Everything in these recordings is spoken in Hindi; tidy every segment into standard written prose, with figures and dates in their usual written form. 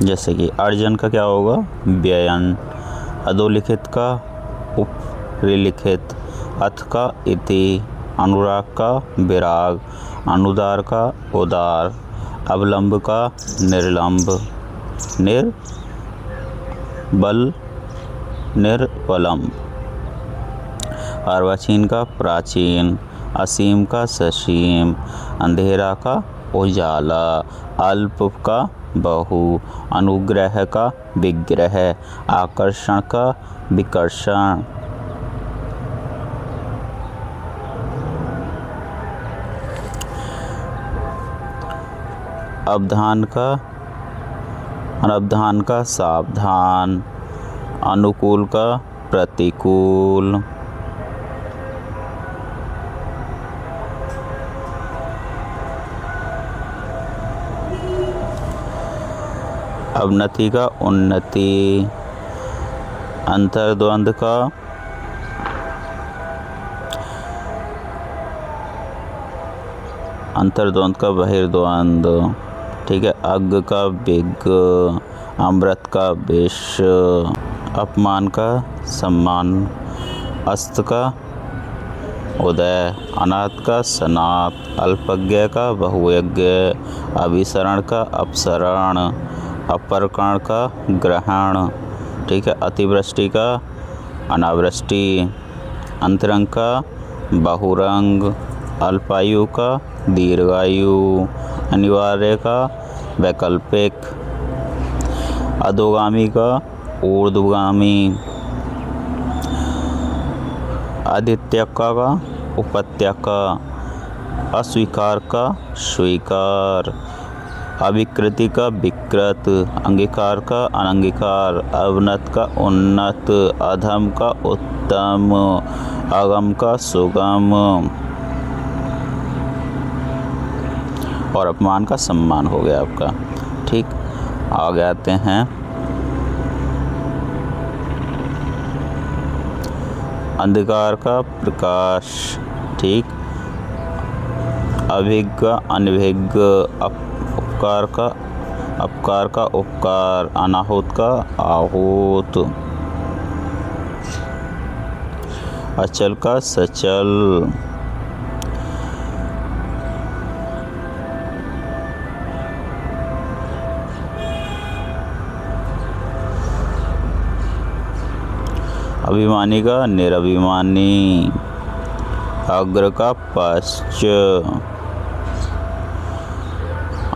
जैसे कि अर्जन का क्या होगा, व्ययन। अधोलिखित का उपरिलिखित। अथ का इति। अनुराग का विराग। अनुदार का उदार। अवलंब का निर्लंब। निर्वलंब। अर्वाचीन का प्राचीन। असीम का ससीम। अंधेरा का उजाला। अल्प का बहु। अनुग्रह का विग्रह। आकर्षण का विकर्षण। अवधान का अनवधान का सावधान। अनुकूल का प्रतिकूल। अवनति का उन्नति। अंतर्द्वंद का बहिर्द्वंद। ठीक है। अग्ग का विग। अमृत का विष। अपमान का सम्मान। अस्त का उदय। अनाथ का सनात। अल्पज्ञ का बहुयज्ञ। अभिसरण का अपसरण। अपरकण का ग्रहण। ठीक है। अतिवृष्टि का अनावृष्टि। अंतरंग का बहुरंग। अल्पायु का दीर्घायु। अनिवार्य का वैकल्पिक। अधोगामी का ऊर्ध्वगामी। आदित्यका का उपत्यका। अस्वीकार का स्वीकार। अविकृति का विकृत। अंगीकार का अनंगीकार। अवनत का उन्नत। अधम का उत्तम। अगम का सुगम। और अपमान का सम्मान हो गया आपका। ठीक। आगे आते हैं अंधकार का प्रकाश। ठीक। अभिज्ञ अनभिज्ञ। अपकार का उपकार। अनाहुत का आहूत। अचल का सचल। अभिमानी का निरभिमानी। अग्र का पश्च।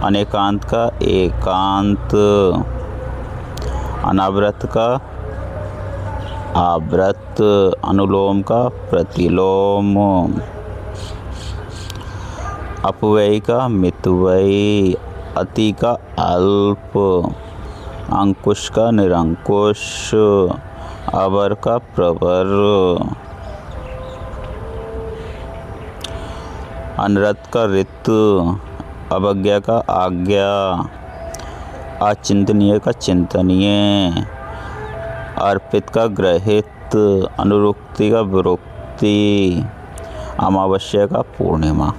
अनेकांत का एकांत। अनावृत का आवृत। अनुलोम का प्रतिलोम। अपव्ययी का मितव्ययी। अति का अल्प। अंकुश का निरंकुश। अवर का प्रवर। अनरत का ऋत। अवज्ञा का आज्ञा। अचिंतनीय का चिंतनीय। अर्पित का ग्रहित। अनुरुक्ति का विरुक्ति। अमावस्या का पूर्णिमा।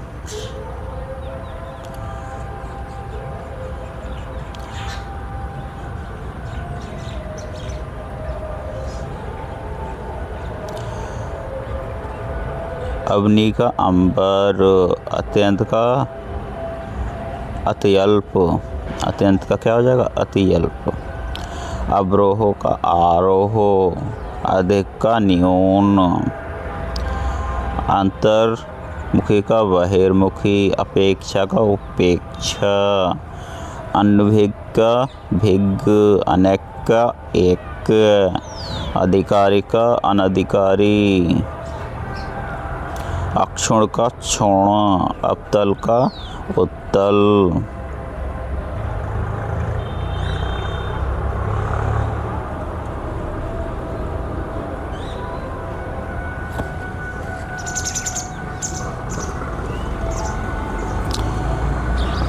अवनी का अंबर। अत्यंत का अत्यल्प। अत्यंत का क्या हो जाएगा, अत्यल्प। अवरोह का आरोह। अधिक का न्यून। अंतर्मुखी का बहिर्मुखी। अपेक्षा का उपेक्षा। अनभिज्ञ का भिज्ञ। अनेक का एक। अधिकारी का अनधिकारी। अक्षुण का क्षुण। अवतल का उत्तल।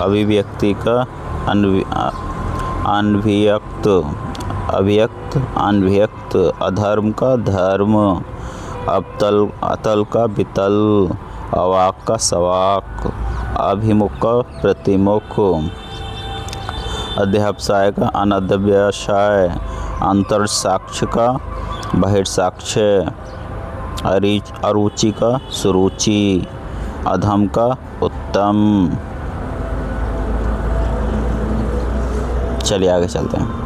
अभिव्यक्ति का अनभिव्यक्त। अभिव्यक्त अनभिव्यक्त। अधर्म का धर्म। अतल का वितल। अवाक का सवाक। अभिमुख का प्रतिमुख। अध्यवसाय का अनध्यवसाय, अंतर्साक्ष्य का बहिर्साक्ष्य, अरुचि का सुरुचि, अधम का उत्तम। चलिए आगे चलते हैं।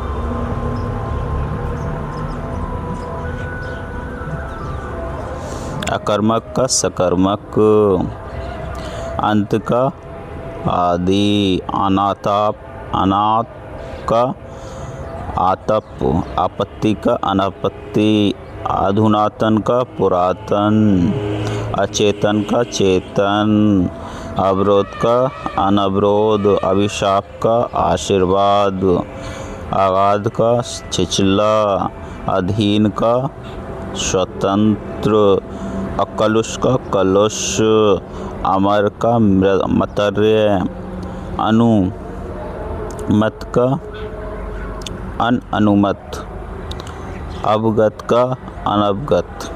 अकर्मक का सकर्मक, अंत का आदि, अनाथ का आतप, आपत्ति का अनापत्ति, अधुनातन का पुरातन, अचेतन का चेतन, अवरोध का अनवरोध, अभिशाप का आशीर्वाद, अगाध का छिछला, अधीन का स्वतंत्र, अकलुष का कलुष, अमर का मतर्य, अनुमत का अनुमत, अवगत का अनवगत।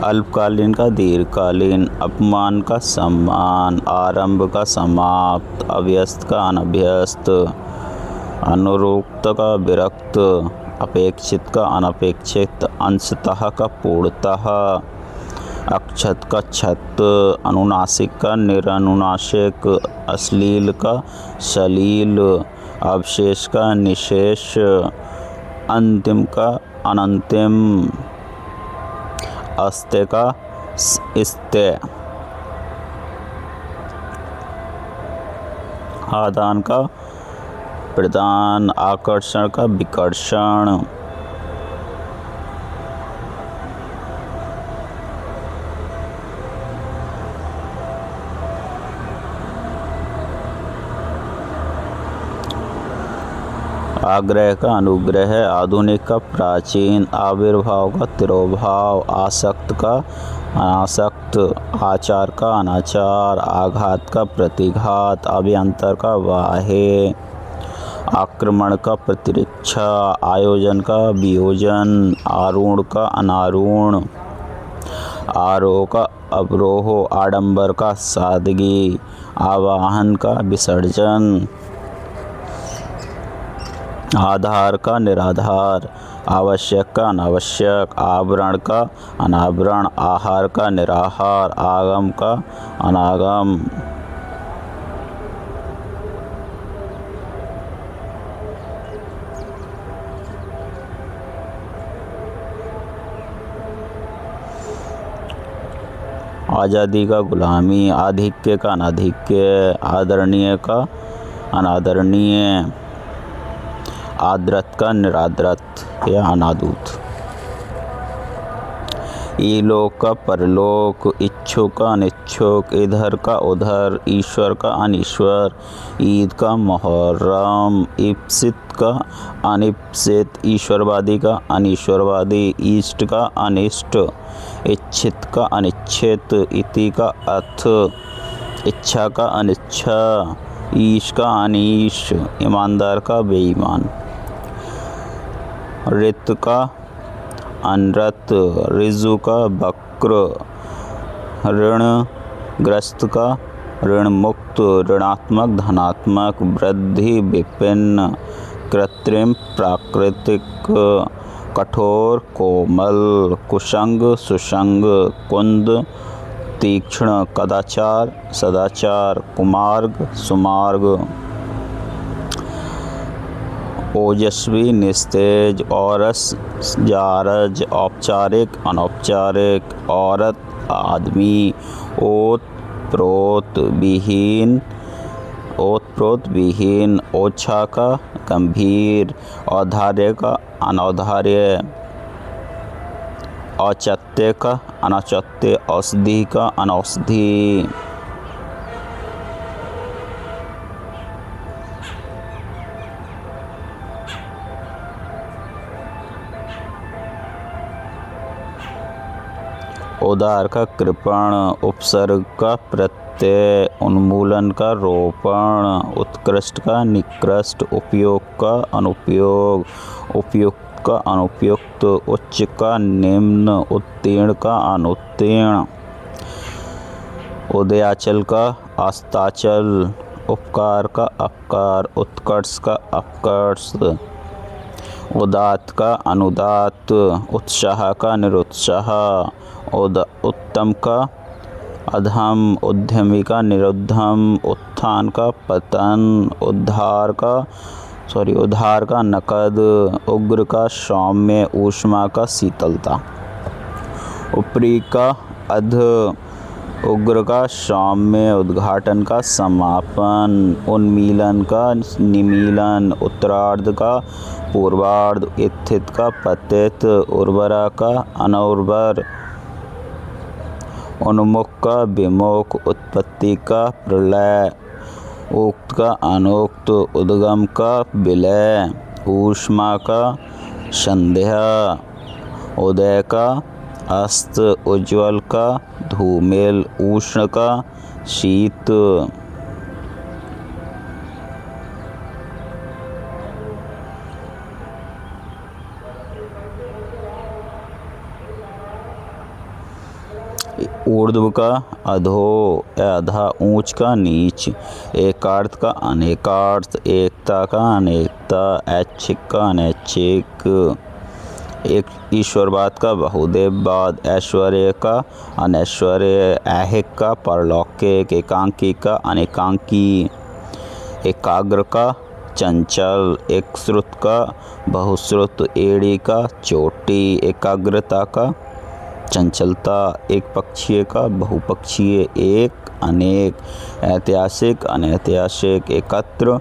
अल्पकालीन का दीर्घकालीन, अपमान का सम्मान, आरंभ का समाप्त, अभ्यस्त का अनभ्यस्त, अनुरुक्त का विरक्त, अपेक्षित का अनपेक्षित, अंशतः का पूर्णतः, अक्षत का छत, अनुनासिक का निरनुनासिक, अश्लील का सलील, अवशेष का निशेष, अंतिम का अनंतिम, अस्त्य का स्त्य, आदान का प्रदान, आकर्षण का विकर्षण, आग्रह का अनुग्रह, आधुनिक का प्राचीन, आविर्भाव का तिरोभाव, आसक्त का अनासक्त, आचार का अनाचार, आघात का प्रतिघात, अभ्यंतर का बाह्य, आक्रमण का प्रतिरक्षा, आयोजन का वियोजन, आरूढ़ का अनारूढ़, आरोह का अवरोह, आडंबर का सादगी, आवाहन का विसर्जन, आधार का निराधार, आवश्यक का अनावश्यक, आवरण का अनावरण, आहार का निराहार, आगम का अनागम। आज़ादी का गुलामी, आधिक्य का अनाधिक्य, आदरणीय का अनादरणीय, आदृत का निरादृत या अनादूत, इलोक का परलोक, इच्छुक का अनिच्छुक, इधर का उधर, ईश्वर का अनीश्वर, ईद का मुहर्रम, इप्सित का अनिप्सित, ईश्वरवादी का अनीश्वरवादी, इष्ट का अनिष्ट, इच्छित का अनिच्छित, इति का अथ, इच्छा का अनिच्छा, ईश का अनीश, ईमानदार का बेईमान, ऋत का अनृत, ऋजु का वक्र, ऋणग्रस्त का ऋण मुक्त, ऋणात्मक धनात्मक, वृद्धि विपिन्न, कृत्रिम प्राकृतिक, कठोर कोमल, कुसंग सुसंग, कुंद तीक्ष्ण, कदाचार सदाचार, कुमार्ग सुमार्ग, ओजस्वी निस्तेज, औरस जारज, औपचारिक अनौपचारिक, औरत आदमी, ओत प्रोत विहीन, ओछा का गंभीर, औदार्य का अनौदार्य, औचित्य का अनौचित्य, औषधि का अनौषधि। उदार का कृपण, उपसर्ग का प्रत्यय, उन्मूलन का रोपण, उत्कृष्ट का निकृष्ट, उपयोग का अनुपयोग, उपयुक्त का अनुपयुक्त, उच्च का निम्न, उत्तीर्ण का अनुत्तीर्ण। उदयाचल का अस्ताचल, उपकार का अपकार, उत्कर्ष का अपकर्ष, उदात्त का अनुदात्त, उत्साह का निरुत्साह, उत्तम का अधम, उद्यमी का निरुद्धम, उत्थान का पतन, उद्धार का नकद, उग्र का सौम्य, ऊष्मा का शीतलता, ऊपरी का अध, उग्र का सौम्य, उद्घाटन का समापन, उन्मीलन का निमीलन, उत्तरार्ध का पूर्वार्ध, स्थित का पतित, उर्वरा का अनउर्वर, उन्मुख का विमुख, उत्पत्ति का प्रलय, उक्त का अनुक्त, उद्गम का विलय, ऊष्मा का संध्या, उदय का अस्त, उज्ज्वल का धूमिल, उष्ण का शीत, ऊर्ध्व का अधो आधा, ऊंच का नीच, एकार्थ का अनेकार्थ, एकता का अनेकता, ऐच्छिक का अनैच्छिक, एक ईश्वरवाद का बहुदेववाद, ऐश्वर्य का अनैश्वर्य, ऐहिक का परलौकिक, एकांकी का अनेकांकी, एकाग्र का चंचल, एक श्रुत का बहुश्रुत, एड़ी का चोटी, एकाग्रता का चंचलता, एक पक्षीय का बहुपक्षीय, एक अनेक, ऐतिहासिक अनैतिहासिक, एकत्र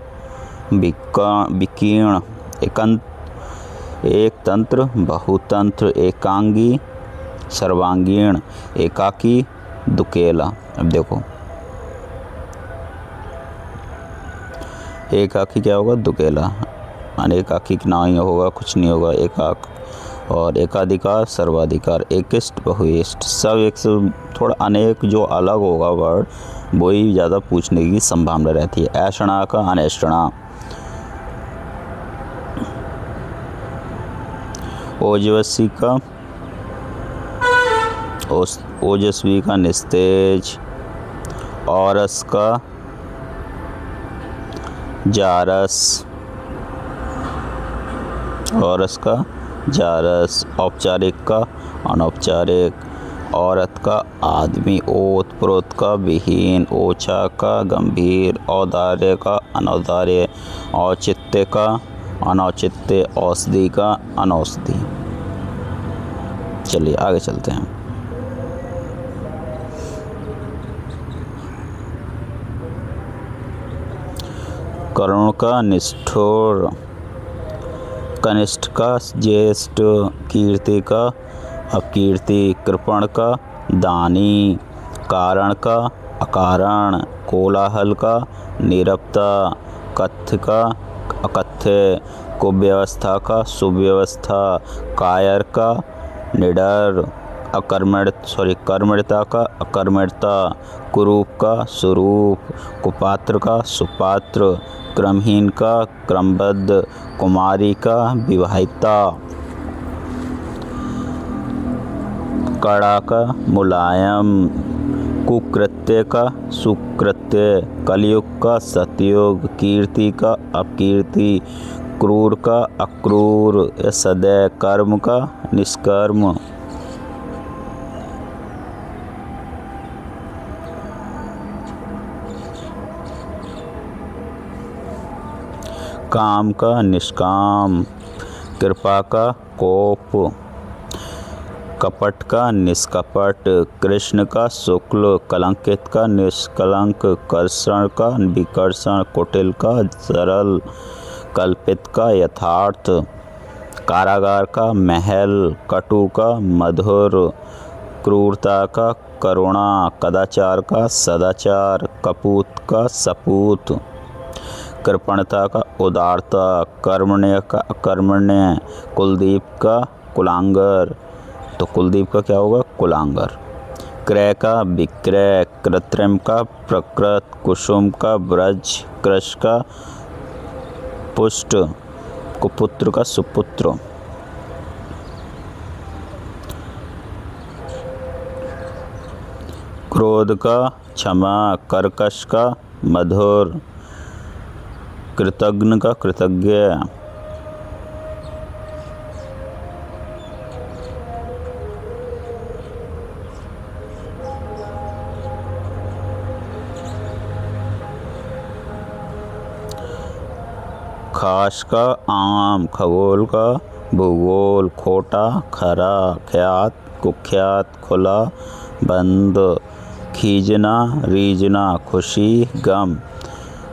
विकीर्ण, एक तंत्र बहुतंत्र, एकांगी सर्वांगीण, एकाकी दुकेला। अब देखो एकाकी क्या होगा? दुकेला। अनेकाकी ना ही होगा, कुछ नहीं होगा, एकाक। और एकाधिकार सर्वाधिकार, एकिष्ट बहुइष्ट, सब एक से थोड़ा अनेक जो अलग होगा वर्ड वही ज़्यादा पूछने की संभावना रहती है। ऐषणा का अनैषणा, ओजस्वी का ओजस्वी का निस्तेज, औरस का जारस, औरस का जारस, औपचारिक का अनौपचारिक, औरत का आदमी, ओत प्रोत का विहीन, ओछा का गंभीर, औदार्य का अनौदार्य, औचित्य का अनौचित्य, औषधि का अनौषधि। चलिए आगे चलते हैं। करुण का निष्ठुर, कनिष्ठ का ज्येष्ठ, कीर्ति का अपकीर्ति, कृपण का दानी, कारण का अकारण, कोलाहल का नीरवता, कथ्य का अकथ्य, कुव्यवस्था का सुव्यवस्था, कायर का निडर, कर्मण्यता का अकर्मण्यता, कुरूप का सुरूप, कुपात्र का सुपात्र, क्रमहीन का क्रमबद्ध, कुमारी का विवाहिता, कड़ा का मुलायम, कुकृत्य का सुकृत्य, कलयुग का सतयुग, कीर्ति का अपकीर्ति, क्रूर का अक्रूर, सदैव कर्म का निष्कर्म। काम का निष्काम, कृपा का कोप, कपट का निष्कपट, कृष्ण का शुक्ल, कलंकित का निष्कलंक, कर्षण का विकर्षण, कुटिल का सरल, कल्पित का यथार्थ, कारागार का महल, कटु का मधुर, क्रूरता का करुणा, कदाचार का सदाचार, कपूत का सपूत, कृपणता का उदारता, कर्मण्य का अकर्मण्य, कुलदीप का कुलांगर, तो कुलदीप का क्या होगा? कुलांगर। क्रय का विक्रय, कृत्रिम का प्रकृत, कुसुम का ब्रज, कृष का पुष्ट, कुपुत्र का सुपुत्र। क्रोध का क्षमा, कर्कश का मधुर, कृतघ्न का कृतज्ञ, खास का आम, खगोल का भूगोल, खोटा खरा, ख्यात कुख्यात, खुला बंद, खींचना रीझना, खुशी गम,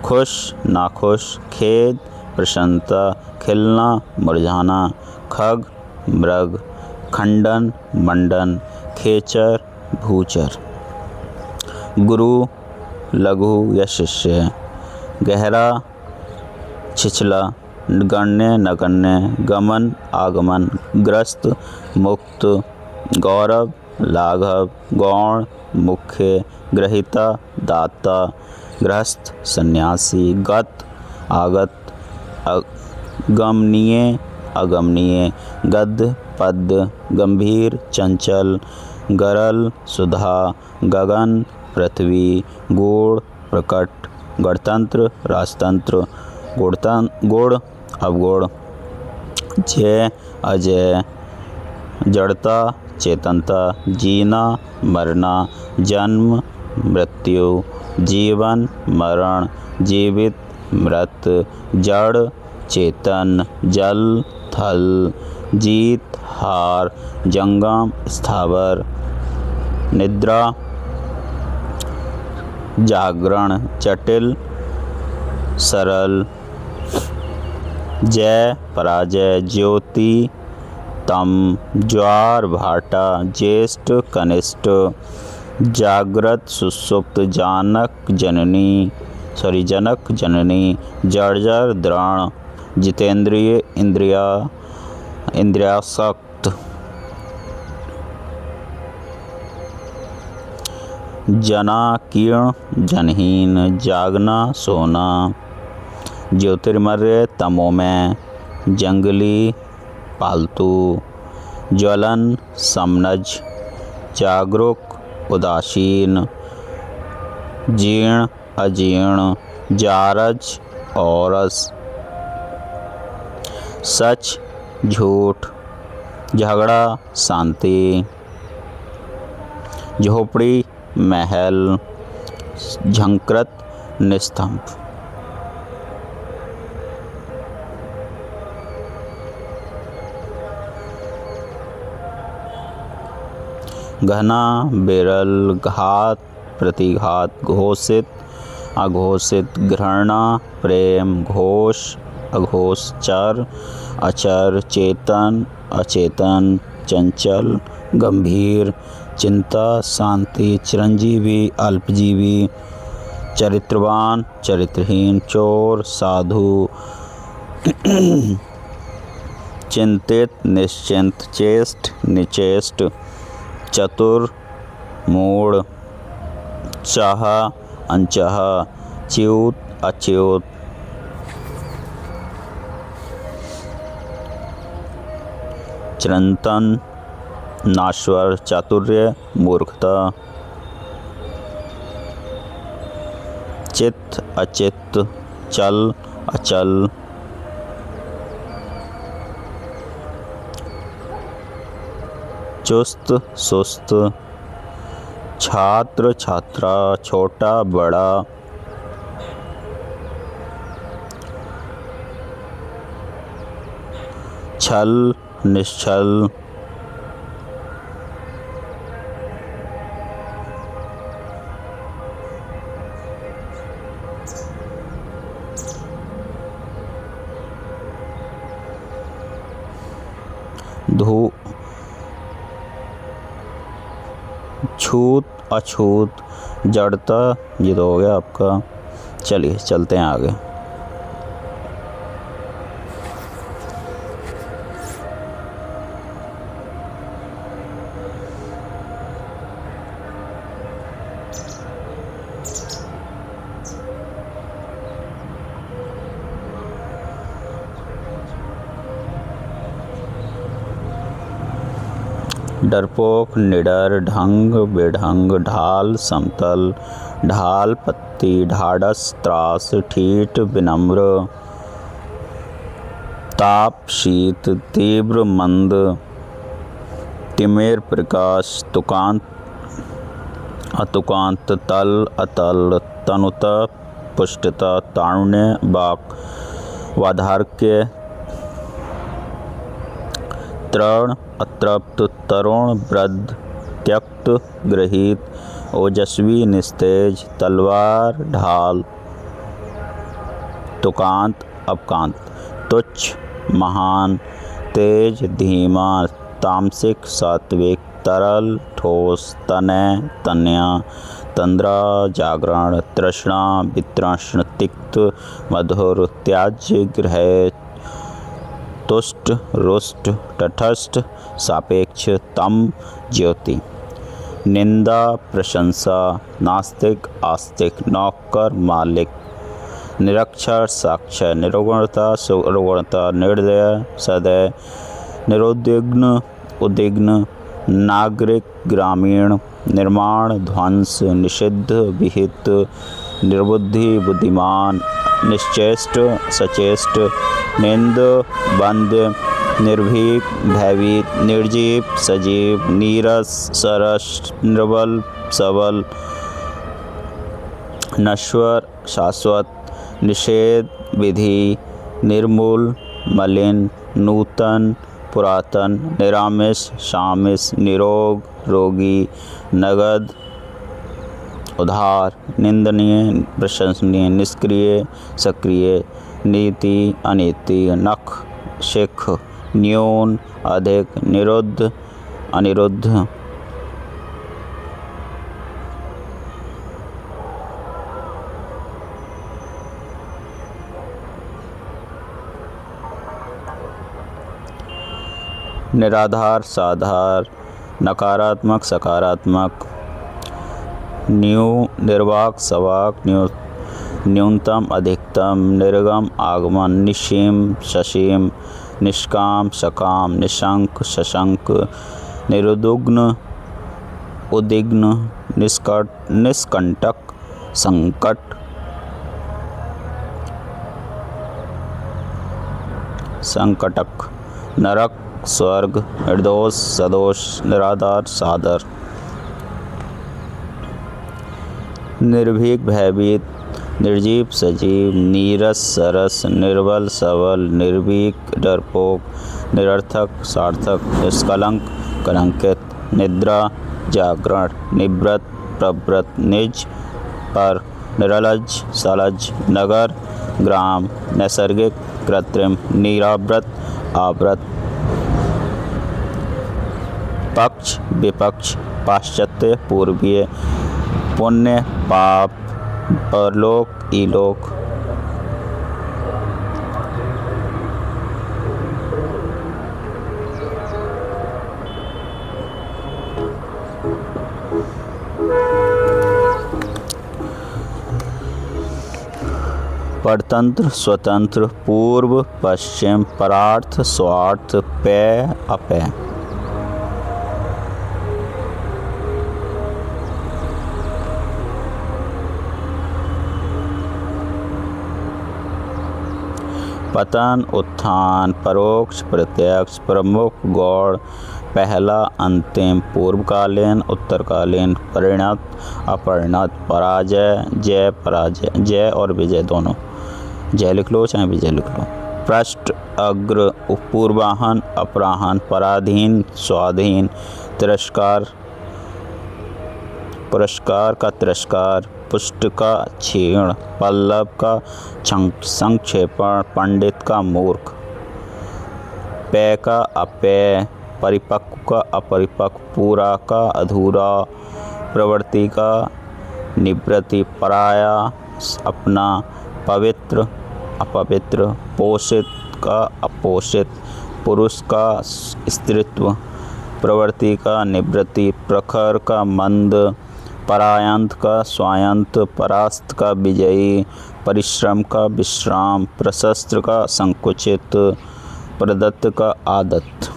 खुश नाखुश, खेद प्रसन्नता, खिलना मुरझाना, खग मृग, खंडन मंडन, खेचर भूचर। गुरु लघु या शिष्य, गहरा छिछला, गण्य नगण्य, गमन आगमन, ग्रस्त मुक्त, गौरव लाघव, गौण मुख्य, ग्रहिता दाता, गृहस्थ सन्यासी, गत आगत, गमनीय अगमनीय, गद्य पद्य, गंभीर चंचल, गरल सुधा, गगन पृथ्वी, गूढ़ प्रकट, गणतंत्र राजतंत्र, गुण अवगुण, जय अजय, जड़ता चेतनता, जीना मरना, जन्म मृत्यु, जीवन मरण, जीवित मृत, जड़ चेतन, जल थल, जीत हार, जंगम स्थावर, निद्रा जागरण, जटिल सरल, जय पराजय, ज्योति तम, ज्वार भाटा, ज्येष्ठ कनिष्ठ, जागृत सुषुप्त, जनक जननी, जर्जर द्रोण, जितेंद्रिय इंद्रियासक्त, जनाकीर्ण जनहीन, जागना सोना, ज्योतिर्मय तमोमय, जंगली पालतू, ज्वलन समनज, जागरूक उदासीन, जीर्ण अजीर्ण, जारज औरस, सच झूठ, झगड़ा शांति, झोपड़ी महल, झंकृत निस्तंभ। घना बिरल, घात प्रतिघात, घोषित अघोषित, घृणा प्रेम, घोष अघोष, चर अचर, चेतन अचेतन, चंचल गंभीर, चिंता शांति, चिरंजीवी अल्पजीवी, चरित्रवान चरित्रहीन, चोर साधु, चिंतित निश्चिंत, चेष्ट निचेष्ट, चतुर मूढ़, चाह अनचाह, च्युत अच्युत, चिरंतन नाश्वर, चातुर्य मूर्खता, चित्त अचित्त, चल अचल, चुस्त सुस्त, छात्र छात्रा, छोटा बड़ा, छल निश्चल, छूत अछूत, जड़ता, ये तो हो गया आपका। चलिए चलते हैं आगे। डरपोक, निडर, ढंग, बेढंग, ढाल, समतल, ढाल, पत्ती, ढाढ़स, त्रास, ठीठ, विनम्र, ताप, शीत, तीव्र, मंद, तिमिर, प्रकाश, तुकांत, अतुकांत, तल, अतल, तनुता, पुष्टता, तारुण्य, वाक, वाधार्क्य, तृण, अतृप्त, तरुण, वृद्ध, त्यक्त, गृहीत, ओजस्वी, निस्तेज, तलवार, ढाल, तुकांत, अपकांत, तुच्छ, महान, तेज, धीमा, तामसिक, सात्विक, तरल, ठोस, तनय, तनया, तंद्रा, जागरण, तृष्णा, वितृष्ण, तिक्त, मधुर, त्याज्य, गृह्य, तुष्ट, रुष्ट, तटस्थ, सापेक्ष, तम, ज्योति, निंदा, प्रशंसा, नास्तिक, आस्तिक, नौकर, मालिक, निरक्षर, साक्षर, निर्गुणता, सुगुणता, निर्दय, सदय, निरुद्विग्न, उद्विग्न, नागरिक, ग्रामीण, निर्माण, ध्वंस, निषिद्ध, विहित, निर्बुद्धि, बुद्धिमान, निश्चेष्ट, सचेष्ट, निंद, बंध्य, निर्भीक, भयभीत, निर्जीव, सजीव, नीरस, सरस, निर्बल, सबल, नश्वर, शाश्वत, निषेध, विधि, निर्मूल, मलिन, नूतन, पुरातन, निरामिष, शामिष, निरोग, रोगी, नगद, उधार, निंदनीय, प्रशंसनीय, निष्क्रिय, सक्रिय, नीति, अनीति, नख, शिख, न्यून, अधिक, निरुद्ध, अनिरुद्ध, निराधार, साधार, नकारात्मक, सकारात्मक, निर्वाक, सवाक, न्यूनतम, अधिकतम, निर्गम, आगमन, निशीम, ससीम, निष्काम, सकाम, निशंक, शशंक, निरुद्विग्न, उद्विग्न, निष्कंटक, संकट, संकटक, नरक, स्वर्ग, निर्दोष, सदोष, निराधार, सादर, निर्भीक, भयभीत, निर्जीव, सजीव, नीरस, सरस, निर्बल, सबल, निर्भीक, डरपोक, निरर्थक, सार्थक, निष्कलंक, कलंकित, निद्रा, जागरण, निवृत्त, प्रवृत्त, निज, पर, निरलज, सलज, नगर, ग्राम, नैसर्गिक, कृत्रिम, निरावृत, आवृत, पक्ष, विपक्ष, पाश्चात्य, पूर्वीय, पुण्य, पाप, परलोक, इलोक, परतंत्र, स्वतंत्र, पूर्व, पश्चिम, परार्थ, स्वार्थ, पेय, अपेय, पतन, उत्थान, परोक्ष, प्रत्यक्ष, प्रमुख, गौड़, पहला, अंतिम, पूर्वकालीन, उत्तरकालीन, परिणत, अपरिणत, पराजय, जय, पराजय, जय और विजय दोनों, जय लिख लो चाहे विजय लिख लो, पृष्ठ, अग्र, पूर्वाहन, अपराहन, पराधीन, स्वाधीन, तिरस्कार, पुरस्कार का तिरस्कार, पुष्ट का क्षीण, पल्लव का संक्षेपण, पंडित का मूर्ख, पेय का अपेय, परिपक्व का अपरिपक्व, पूरा का अधूरा, प्रवृत्ति का निवृत्ति, पराया, अपना, पवित्र, अपवित्र, पोषित का अपोषित, पुरुष का स्त्रीत्व, प्रवृत्ति का निवृत्ति, प्रखर का मंद, परायंत का स्वायंत, परास्त का विजयी, परिश्रम का विश्राम, प्रशस्त्र का संकुचित, प्रदत्त का आदत्त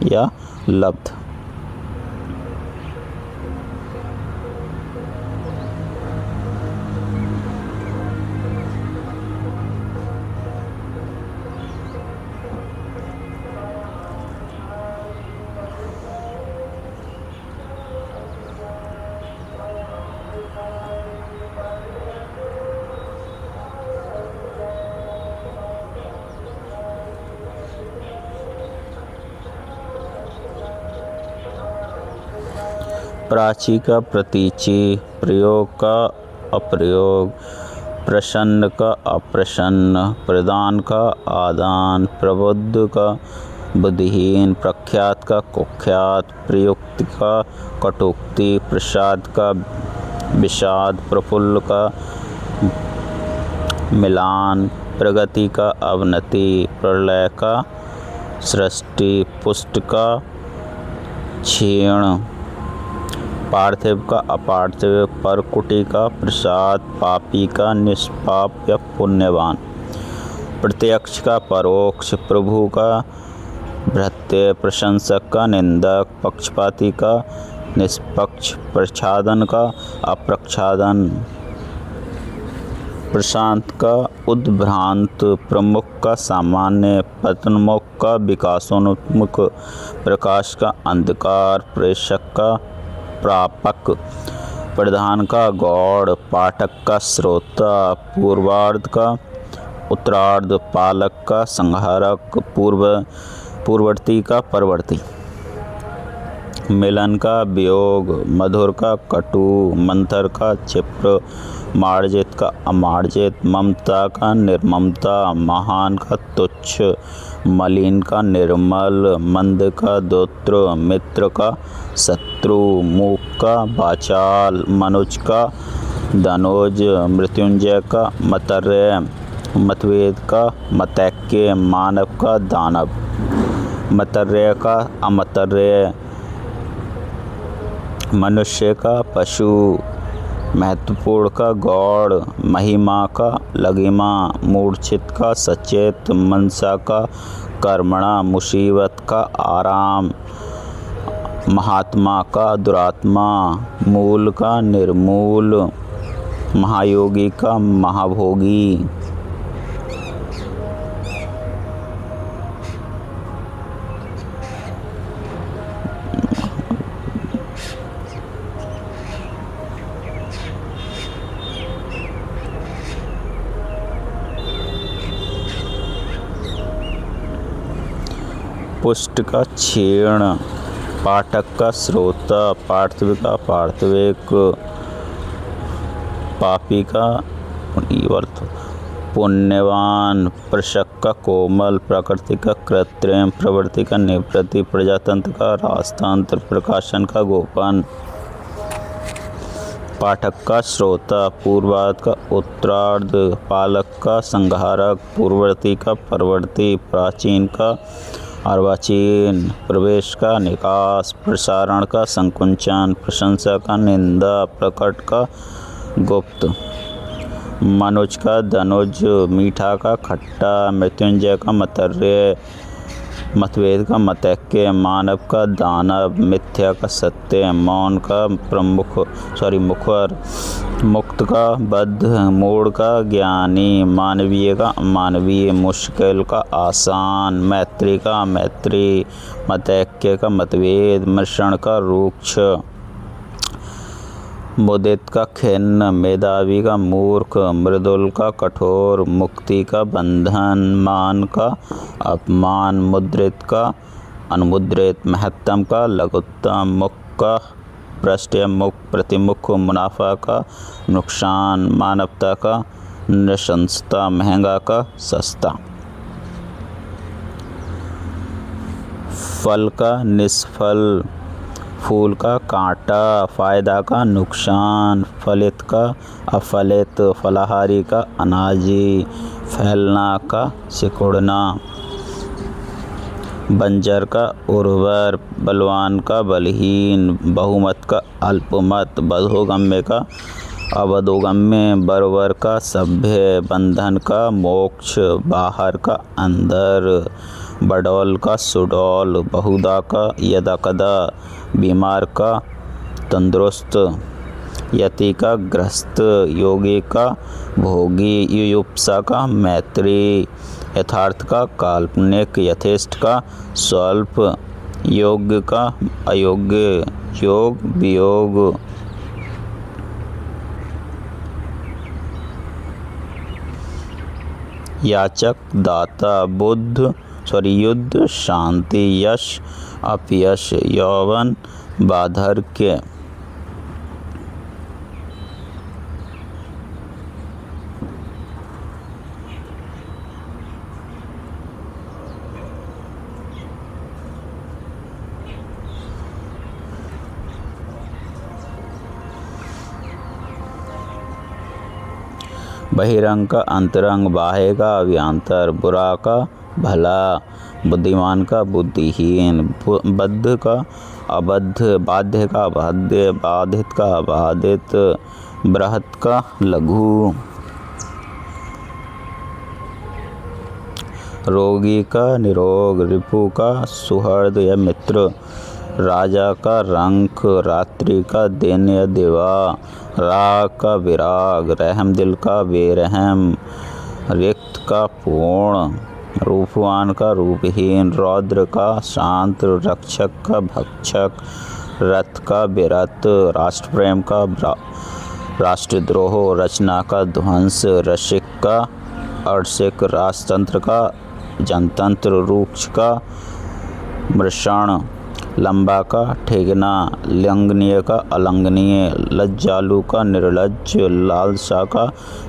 या लब्ध। प्राची का प्रतीची, प्रयोग का अप्रयोग, प्रसन्न का अप्रसन्न, प्रदान का आदान, प्रबुद्ध का बुद्धिहीन, प्रख्यात का कुख्यात, प्रयुक्त का कटुक्ति, प्रसाद का विषाद, प्रफुल्ल का मिलान, प्रगति का अवनति, प्रलय का सृष्टि, पुष्ट का क्षीण, पार्थिव का अपार्थिव, परकुटी का प्रसाद, पापी का निष्पाप या पुण्यवान, प्रत्यक्ष का परोक्ष, प्रभु का भृत्य, प्रशंसक का निंदक, पक्षपाती का निष्पक्ष, प्रच्छादन का अप्रच्छादन, प्रशांत का उद्भ्रांत, प्रमुख का सामान्य, पतनमुख का विकासोन्मुख, प्रकाश का अंधकार, प्रेषक का प्रापक, प्रधान का गौड़, पाठक का श्रोता, पूर्वार्ध का उत्तरार्ध, पालक का संहारक, पूर्ववर्ती का परवर्ती, मिलन का वियोग, मधुर का कटु, मंथर का क्षिप्र, मार्जित का अमार्जित, ममता का निर्ममता, महान का तुच्छ, मलिन का निर्मल, मंद का दोत्र, मित्र का शत्रु, मूक का वाचाल, मनुज का धनुज, मृत्युंजय का मतर्य, मतवेद का मतैक्य, मानव का दानव, मतर्य का अमतर्य, मनुष्य का पशु, महत्वपूर्ण का गौड़, महिमा का लघिमा, मूर्छित का सचेत, मनसा का कर्मणा, मुसीबत का आराम, महात्मा का दुरात्मा, मूल का निर्मूल, महायोगी का महाभोगी। पुष्ट का क्षीण, पाठक का श्रोता, पार्थिव का पार्थिविक, पापी का पुण्यवान, प्रशक का कोमल, प्रकृति का कृत्रिम, प्रवृत्ति का निवृत्ति, प्रजातंत्र का राजतंत्र, प्रकाशन का गोपन, पाठक का श्रोता, पूर्वार्ध का उत्तरार्ध, पालक का संहारक, पूर्ववर्ती का परवर्ती, प्राचीन का अर्वाचीन, प्रवेश का निकास, प्रसारण का संकुंचन, प्रशंसा का निंदा, प्रकट का गुप्त, मनुज का धनुज, मीठा का खट्टा, मृत्युंजय का मतर्य, मतवेद का मतैक्य, मानव का दानव, मिथ्या का सत्य, मौन का मुखर, मुक्त का बद्ध, मूढ़ का ज्ञानी, मानवीय का अमानवीय, मुश्किल का आसान, मैत्री का मैत्री, मतैक्य का मतवेद, मिश्रण का रूक्ष, मुदित का खिन्न, मेधावी का मूर्ख, मृदुल का कठोर, मुक्ति का बंधन, मान का अपमान, मुद्रित का अनुमुद्रित, महत्तम का लघुत्तम, मुख का पृष्ठ मुख, प्रतिमुख, मुनाफा का नुकसान, मानवता का नृशंसता, महंगा का सस्ता, फल का निष्फल, फूल का कांटा, फायदा का नुकसान, फलित का अफलित, फलाहारी का अनाजी, फैलना का सिकुड़ना, बंजर का उर्वर, बलवान का बलहीन, बहुमत का अल्पमत, बधोगम्य का अवधोगम्य, बरोबर का सभ्य, बंधन का मोक्ष, बाहर का अंदर, बडौल का सुडौल, बहुधा का यदाकदा, बीमार का तंदुरुस्त, यति का ग्रस्त, योगी का भोगी, युयुप्सा का मैत्री, यथार्थ का काल्पनिक, यथेष्ट का स्वल्प, योग्य का अयोग्य, योग वियोग, याचक दाता, युद्ध शांति, यश अपयश, यौवन बार्धक्य, बहिरंग का अंतरंग, बाह्य का अभ्यंतर, बुरा का भला, बुद्धिमान का बुद्धिहीन, बद्ध का अबद्ध, बाध्य का बाध्य, बाधित का अबाधित, बृहत का लघु, रोगी का निरोग, रिपु का सुहृद या मित्र, राजा का रंक, रात्रि का दिन या दिवा, राग का विराग, रहम दिल का बेरहम, रिक्त का पूर्ण, रूपवान का रूपहीन, रौद्र का शांत, रक्षक का भक्षक, रथ का विरत, राष्ट्र प्रेम का राष्ट्रद्रोह, रचना का ध्वंस, रसिक का अर्शिक, राजतंत्र का जनतंत्र, रूक्ष का मृषण, लंबा का ठेगना, लंघनीय का अलंघनीय, लज्जालु का निर्लज्ज, लालसा का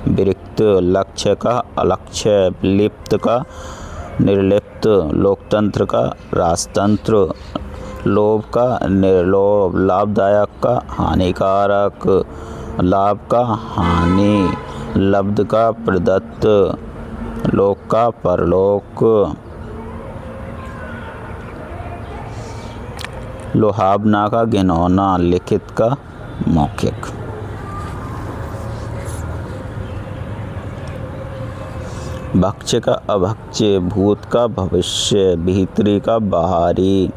विरक्त, लक्ष्य का अलक्ष्य, लिप्त का निर्लिप्त, लोकतंत्र का राजतंत्र, लोभ का निर्लोभ, लाभदायक का हानिकारक, लाभ का हानि, लब्ध का प्रदत्त, लोक का परलोक, लोहावना का घिनौना, लिखित का मौखिक। भक्ष्य का अभक्ष्य, भूत का भविष्य, भीतरी का बाहरी,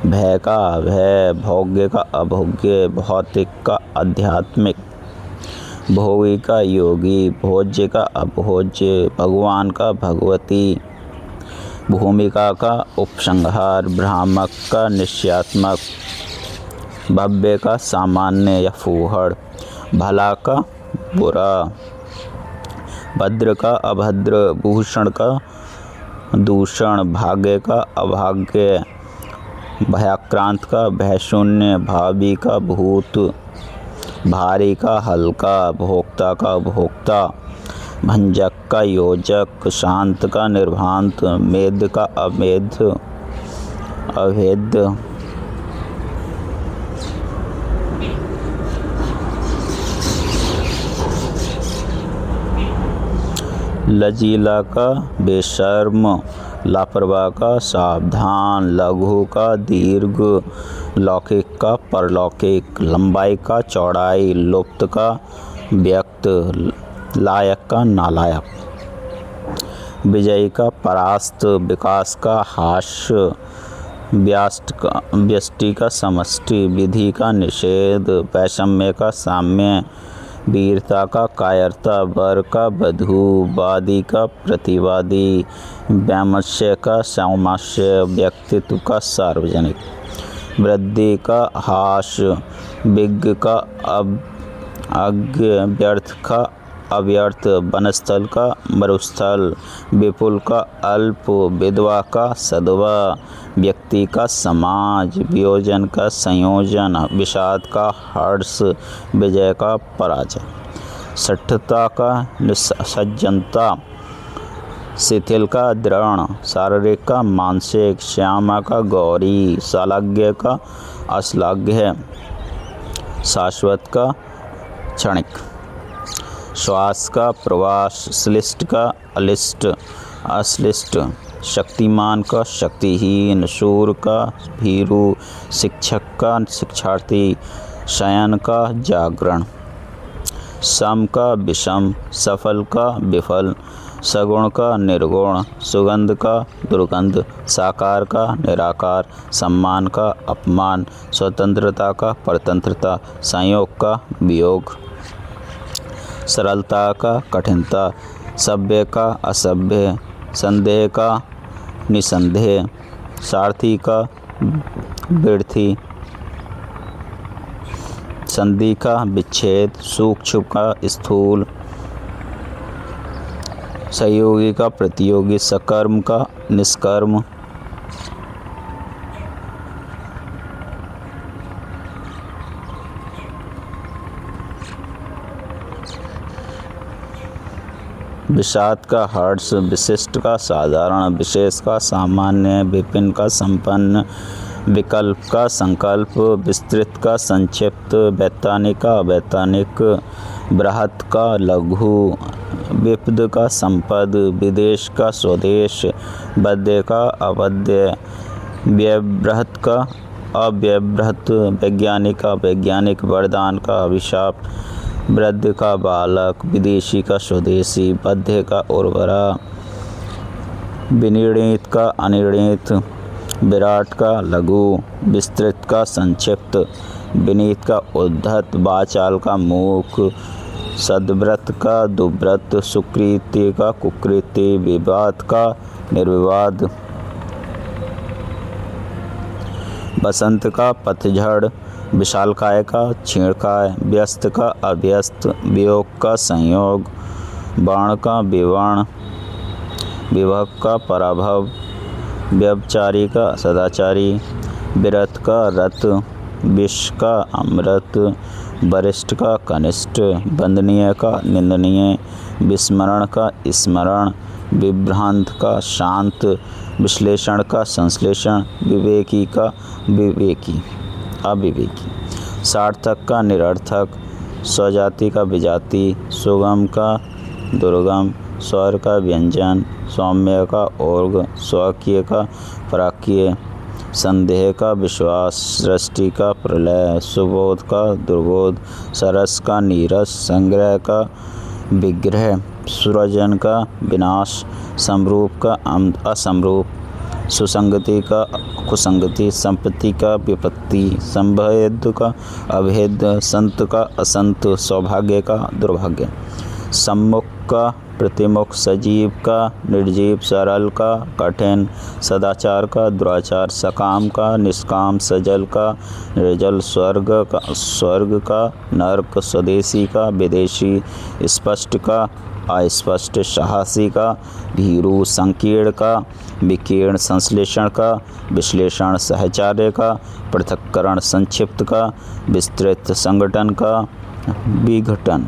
भय का अभय, भोग्य का अभोग्य, भौतिक का आध्यात्मिक, भोगी का योगी, भोज्य का अभोज्य, भगवान का भगवती, भूमिका का उपसंहार, भ्रामक का निश्चयात्मक, भव्य का सामान्य या फूहड़, भला का बुरा, भद्र का अभद्र, भूषण का दूषण, भाग्य का अभाग्य, भयाक्रांत का भयशून्य, भावी का भूत, भारी का हल्का, भोक्ता का भोक्ता, भंजक का योजक, शांत का निर्भांत, मेद का अमेध अभेद, लजीला का बेशर्म, लापरवाह का सावधान, लघु का दीर्घ, लौकिक का परलौकिक, लंबाई का चौड़ाई, लुप्त का व्यक्त, लायक का नालायक, विजयी का परास्त, विकास का हास्य, व्यष्टि का समष्टि, विधि का निषेध, वैषम्य का साम्य, वीरता का कायरता, वर का वधू, वादी का प्रतिवादी, वैमनस्य का सौमनस्य, व्यक्तित्व का सार्वजनिक, वृद्धि का हास्य, विज्ञ का अज्ञ, व्यर्थ का अव्यर्थ, वनस्थल का मरुस्थल, विपुल का अल्प, विधवा का सधवा, व्यक्ति का समाज, वियोजन का संयोजन, विषाद का हर्ष, विजय का पराजय, सठता का सज्जनता, शिथिल का दृढ़, शारीरिक का मानसिक, श्यामा का गौरी, शालाग्य का अश्लाघ्य, शाश्वत का क्षणिक, श्वास का प्रवास, श्लिष्ट का अलिष्ट अश्लिष्ट, शक्तिमान का शक्तिहीन, शूर का भीरु, शिक्षक का शिक्षार्थी, शयन का जागरण, सम का विषम, सफल का विफल, सगुण का निर्गुण, सुगंध का दुर्गंध, साकार का निराकार, सम्मान का अपमान, स्वतंत्रता का परतंत्रता, संयोग का वियोग, सरलता का कठिनता, सभ्य का असभ्य, संदेह का निसंदेह, सारथी का वृद्धि, संधि का विच्छेद, सूक्ष्म का स्थूल, सहयोगी का प्रतियोगी, सकर्म का निष्कर्म, विषाद का हर्ष, विशिष्ट का साधारण, विशेष का सामान्य, विपिन का संपन्न, विकल्प का संकल्प, विस्तृत का संक्षिप्त, वैतानिक का अवैतानिक, बृहत् का लघु, विपद का संपद, विदेश का स्वदेश, वद्य का अवद्य, व्यवबृहत् का अव्यवबृहत्, वैज्ञानिक का वैज्ञानिक, वरदान का अभिशाप, वृद्ध का बालक, विदेशी का स्वदेशी, बद्ध का उर्वरा, विनिर्णित का अनिर्णित, विराट का लघु, विस्तृत का संक्षिप्त, विनीत का उद्धत, वाचाल का मूक, सद्व्रत का दुव्रत, सुकृति का कुकृति, विवाद का निर्विवाद, बसंत का पतझड़, विशालकाय का क्षीणकाय, व्यस्त का अव्यस्त, वियोग का संयोग, बाण का विवर्ण, विभव का पराभव, व्यभिचारी का सदाचारी, विरत का रत, विष का अमृत, वरिष्ठ का कनिष्ठ, वंदनीय का निंदनीय, विस्मरण का स्मरण, विभ्रांत का शांत, विश्लेषण का संश्लेषण, विवेकी का विवेकी अविवेकी, सार्थक का निरर्थक, स्वजाति का विजाति, सुगम का दुर्गम, स्वर का व्यंजन, सौम्य का ओर्ग, स्वकीय का पराकीय, संदेह का विश्वास, सृष्टि का प्रलय, सुबोध का दुर्बोध, सरस का नीरस, संग्रह का विग्रह, सुरजन का विनाश, समरूप का असमरूप, सुसंगति का कुसंगति, संपत्ति का विपत्ति, संभेद का अभेद, संत का असंत, सौभाग्य का दुर्भाग्य, सम्मुख का प्रतिमुख, सजीव का निर्जीव, सरल का कठिन, सदाचार का दुराचार, सकाम का निष्काम, सजल का निर्जल, स्वर्ग का नरक, स्वदेशी का विदेशी, स्पष्ट का अस्पष्ट, साहसी का भीरू, संकीर्ण का विकीर्ण, संश्लेषण का विश्लेषण, सहचार्य का पृथक्करण, संक्षिप्त का विस्तृत, संगठन का विघटन।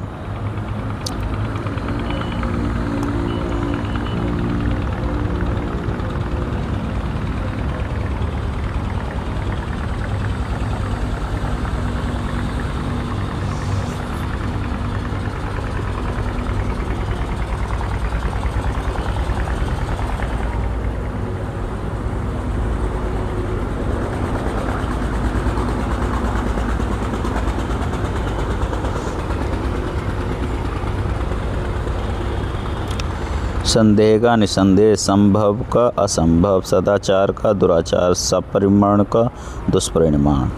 संदेह का निसंदेह, संभव का असंभव, सदाचार का दुराचार, सपरिमाण का दुष्परिमाण।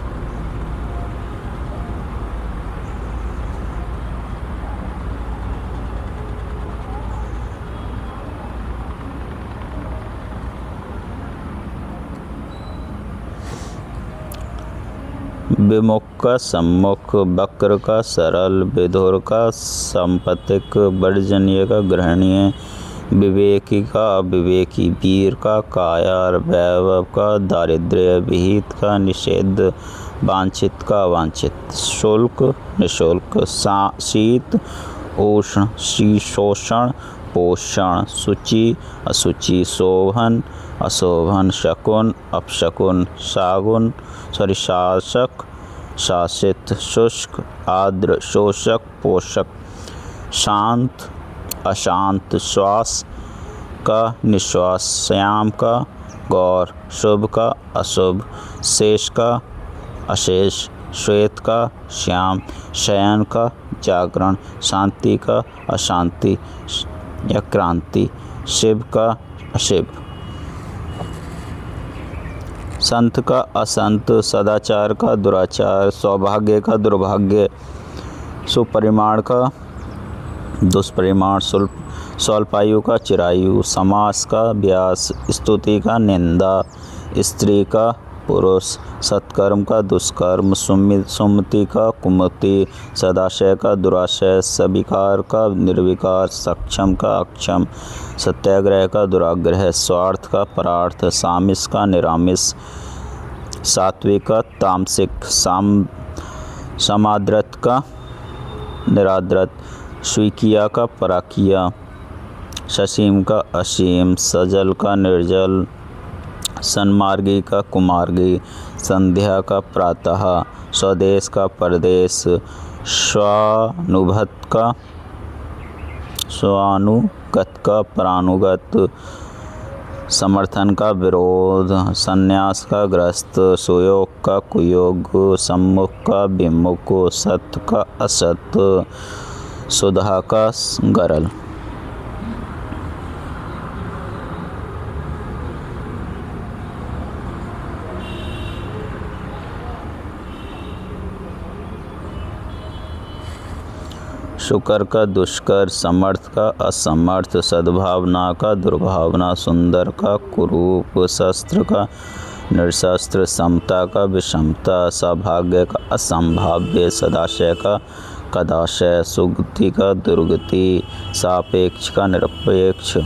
विमुख का सम्मुख, वक्र का सरल, विधुर का संपत्तिक, वर्जनीय का ग्रहणीय, विवेकी का अविवेकी, वीर का कायर, वैभव का दारिद्र्य, विहित का निषेध, वांछित का अवांछित, शुल्क निःशुल्क, शीत उष्ण, शीतोष्ण पोषण, शुचि अशुचि, शोभन अशोभन, शकुन अपशकुन, शासक शासित, शुष्क आर्द्र, शोषक पोषक, शांत अशांत, श्वास का निश्वास, श्याम का गौर, शुभ का अशुभ, शेष का अशेष, श्वेत का श्याम, शयन का जागरण, शांति का अशांति या क्रांति, शिव का अशिव, संत का असंत, सदाचार का दुराचार, सौभाग्य का दुर्भाग्य, सुपरिमाण का दुष्परिमाण, स्वल्पायु का चिरायु, समास का व्यास, स्तुति का निंदा, स्त्री का पुरुष, सत्कर्म का दुष्कर्म, सुमति का कुमति, सदाशय का दुराशय, सविकार का निर्विकार, सक्षम का अक्षम, सत्याग्रह का दुराग्रह, स्वार्थ का परार्थ, सामिस का निरामिस, सात्विक का तामसिक, समाद्रत का निराद्रत, स्वीकिया का पराकिया, ससीम का असीम, सजल का निर्जल, सन्मार्गी का कुमार्गी, संध्या का प्रातः, स्वदेश का परदेश, स्वानुगत का परानुगत, समर्थन का विरोध, संन्यास का ग्रस्त, सुयोग का कुयोग, सम्मुख का विमुख, सत्य का असत, सुधा का गरल। शुकर का दुष्कर, समर्थ का असमर्थ, सद्भावना का दुर्भावना, सुंदर का कुरूप, शस्त्र का निरशस्त्र, समता का विषमता, सौभाग्य का असंभाव्य, सदाशय का कदाशय, सुगति का दुर्गति, सापेक्ष का निरपेक्ष,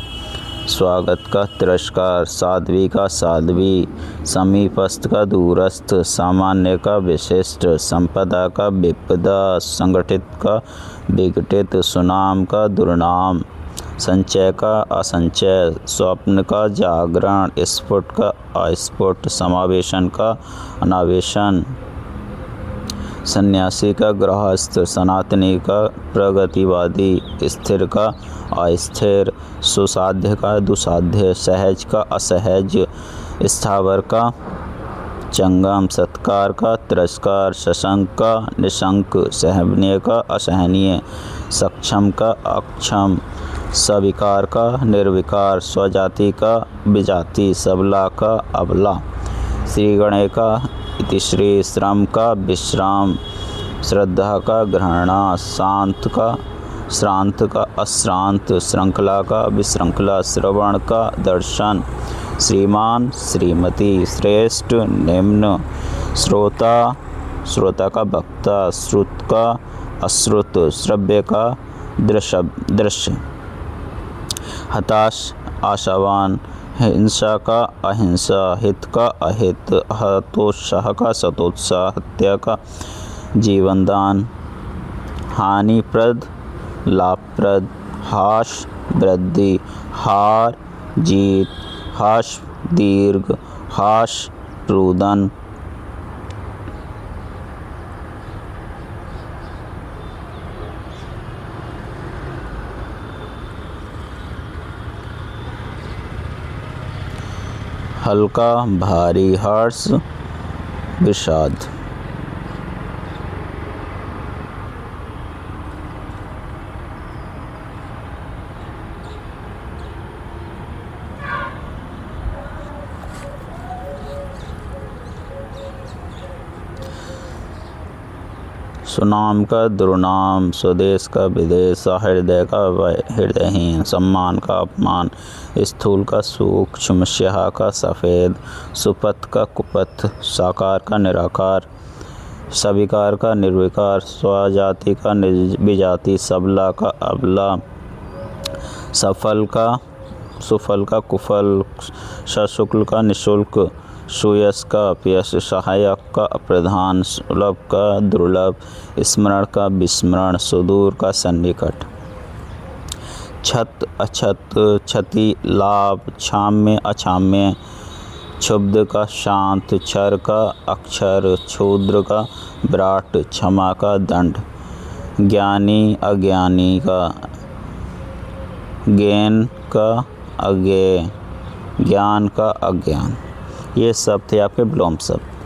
स्वागत का तिरस्कार, साध्वी का साध्वी, समीपस्थ का दूरस्थ, सामान्य का विशिष्ट, संपदा का विपदा, संगठित का विघटित, सुनाम का दुर्नाम, संचय का असंचय, स्वप्न का जागरण, स्फुट का अस्फुट, समावेशन का अनावेशन, सन्यासी का गृहस्थ, सनातनी का प्रगतिवादी, स्थिर का अस्थिर, सुसाध्य का दुसाध्य, सहज का असहज, स्थावर का चंगम, सत्कार का तिरस्कार, सशंक का निशंक, सहनीय का असहनीय, सक्षम का अक्षम, सविकार का निर्विकार, स्वजाति का विजाति, सबला का अबला, श्रीगणे का इतिश्री, श्रम का विश्राम, श्रद्धा का ग्रहणा, शांत का श्रांत का अश्रांत, श्रृंखला का विश्रृंखला, श्रवण का दर्शन, श्रीमान श्रीमती, श्रेष्ठ निम्न, श्रोता का वक्ता, श्रुत का अश्रुत, श्रव्य का दृश्य, हताश आशावान, हिंसा का अहिंसा, हित का अहित, हतोत्साह का सतोत्साह, हत्या का जीवनदान, हानिप्रद लाभप्रद, हाश वृद्धि, हार जीत, हाश दीर्घ, हाश रुदन, हल्का भारी, हर्ष विषाद। सुनाम का दुर्नाम, स्वदेश का विदेश, हृदय का हृदयहीन, सम्मान का अपमान, स्थूल का सूक्ष्म, स्याह का सफ़ेद, सुपथ का कुपथ, साकार का निराकार, सविकार का निर्विकार, स्वजाति का विजाति, सबला का अबला, सफल का सुफल का कुफल, सशुक्ल का निशुल्क, सुयश का अपयश, सहायक का अप्रधान, सुलभ का दुर्लभ, स्मरण का विस्मरण, सुदूर का सन्निकट, छत अछत, क्षति लाभ, क्षाम्य अक्षाम्य, क्षुब्ध का शांत, क्षर का अक्षर, क्षुद्र का विराट, क्षमा का दंड, ज्ञानी अज्ञानी का, ज्ञान का अज्ञेय, ज्ञान का अज्ञान। ये सब थे आपके विलोम शब्द।